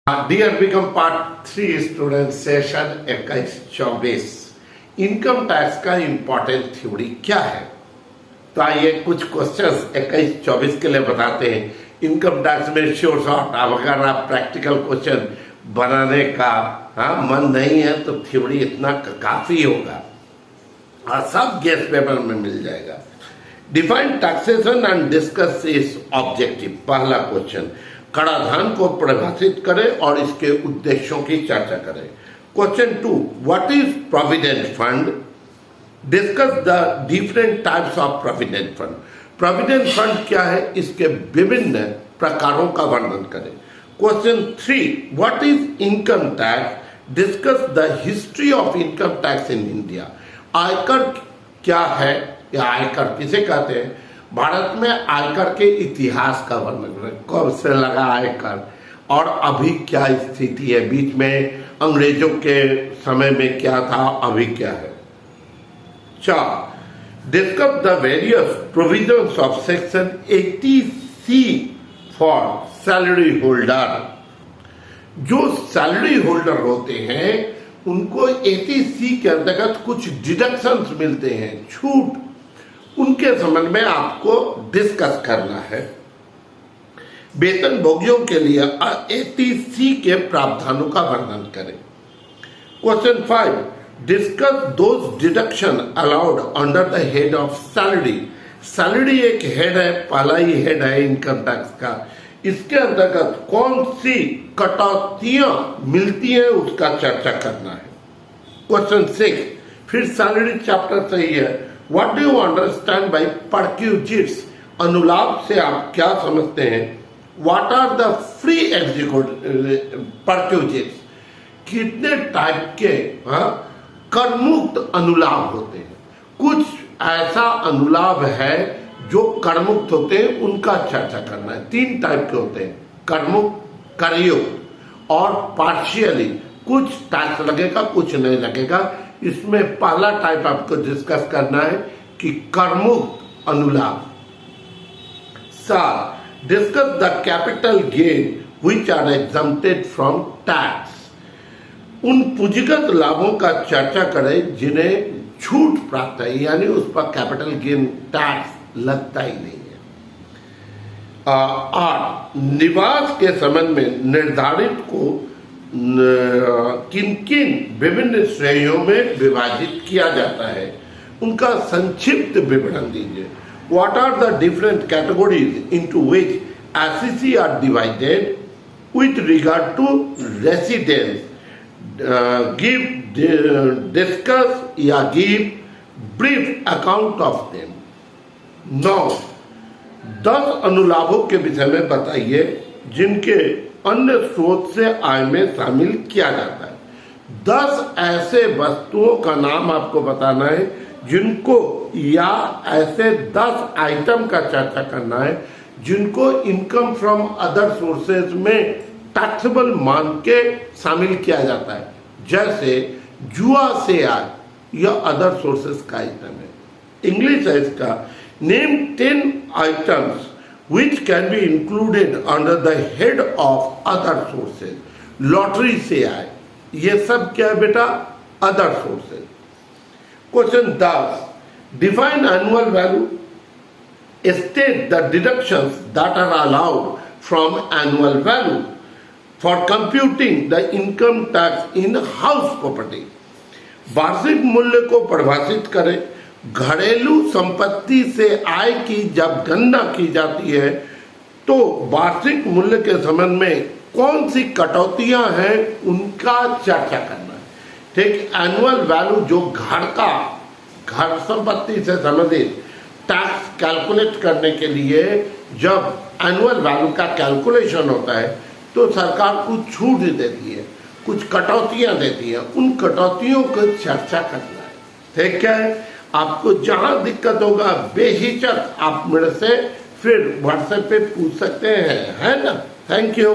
Dear BCom part 3 student session 21-24 income tax का important theory क्या है। तो आइए कुछ क्वेश्चंस 21-24 के लिए बताते हैं। इनकम टैक्स में श्योर शॉर्ट अगर आप प्रैक्टिकल क्वेश्चन बनाने का मन नहीं है तो थ्योरी इतना काफी होगा और सब गेस्ट पेपर में मिल जाएगा। डिफाइन टैक्सेशन एंड डिस्कस इस ऑब्जेक्टिव। पहला क्वेश्चन, कराधान को परिभाषित करें और इसके उद्देश्यों की चर्चा करें। Question 2, what is provident fund? Discuss the different types of provident fund. Provident fund क्या है, इसके विभिन्न प्रकारों का वर्णन करें। Question 3, what is income tax? Discuss the history of income tax in India. आयकर क्या है या आयकर किसे कहते हैं, भारत में आयकर के इतिहास का वर्णन करें। कब से लगा आयकर और अभी क्या स्थिति है, बीच में अंग्रेजों के समय में क्या था, अभी क्या है। 4, discuss the various provisions of section 80C for salary holder. जो सैलरी होल्डर होते हैं उनको 80C के अंतर्गत कुछ डिडक्शंस मिलते हैं, छूट, उनके संबंध में आपको डिस्कस करना है। वेतन भोगियों के लिए 80C के प्रावधानों का वर्णन करें। Question 5, discuss those deduction allowed under the head of salary. Salary एक हेड है, पहला ही हेड है इनकम टैक्स का। इसके अंतर्गत कौन सी कटौतियां मिलती हैं उसका चर्चा करना है। क्वेश्चन 6, फिर सैलरी चैप्टर सही है। What do you understand by perquisites? अनुलाभ से आप क्या समझते हैं? What are the free perquisites? कितने टाइप के करमुक्त अनुलाभ होते हैं? कुछ ऐसा अनुलाभ है जो करमुक्त होते हैं, उनका चर्चा करना है। 3 टाइप के होते हैं, करमुक्त, करयुक्त और पार्शियली। कुछ टैक्स लगेगा, कुछ नहीं लगेगा। इसमें पहला टाइप आपको डिस्कस करना है कि करमुक्त अनुलाभ। 7, discuss the capital gain which are exempted from tax. उन पूंजीगत लाभों का चर्चा करें जिन्हें छूट प्राप्त है, यानी उस पर कैपिटल गेन टैक्स लगता ही नहीं है। 8, निवास के संबंध में निर्धारित को किन किन विभिन्न श्रेणियों में विभाजित किया जाता है, उनका संक्षिप्त विवरण दीजिए। What are the different categories into which SCC are divided with regard to residence. Give discuss या give brief account of them. 9, 10 अनुलाभों के विषय में बताइए जिनके अन्य स्रोत से आय में शामिल किया जाता है। 10 ऐसे वस्तुओं का नाम आपको बताना है जिनको, या ऐसे 10 आइटम का चर्चा करना है जिनको इनकम फ्रॉम अदर सोर्सेज में टैक्सेबल मान के शामिल किया जाता है। जैसे जुआ से आय, यह अदर सोर्सेज का आइटम है। इंग्लिश है इसका। Name 10 items which can be included under the head of other sources. Lottery से आए, ये सब क्या है बेटा, other sources. Question 10, define annual value. State the deductions that are allowed from annual value for computing the income tax in house property. वार्षिक मूल्य को परिभाषित करें। घरेलू संपत्ति से आय की जब गणना की जाती है तो वार्षिक मूल्य के संबंध में कौन सी कटौतियां हैं उनका चर्चा करना है। ठीक, एनुअल वैल्यू जो घर संपत्ति से संबंधित टैक्स कैलकुलेट करने के लिए जब एनुअल वैल्यू का कैलकुलेशन होता है तो सरकार कुछ छूट देती है, कुछ कटौतियां देती है, उन कटौतियों को चर्चा करना है। ठीक है, आपको जहां दिक्कत होगा बेहिचक आप मेरे से फिर व्हाट्सएप पे पूछ सकते हैं, है ना। Thank you.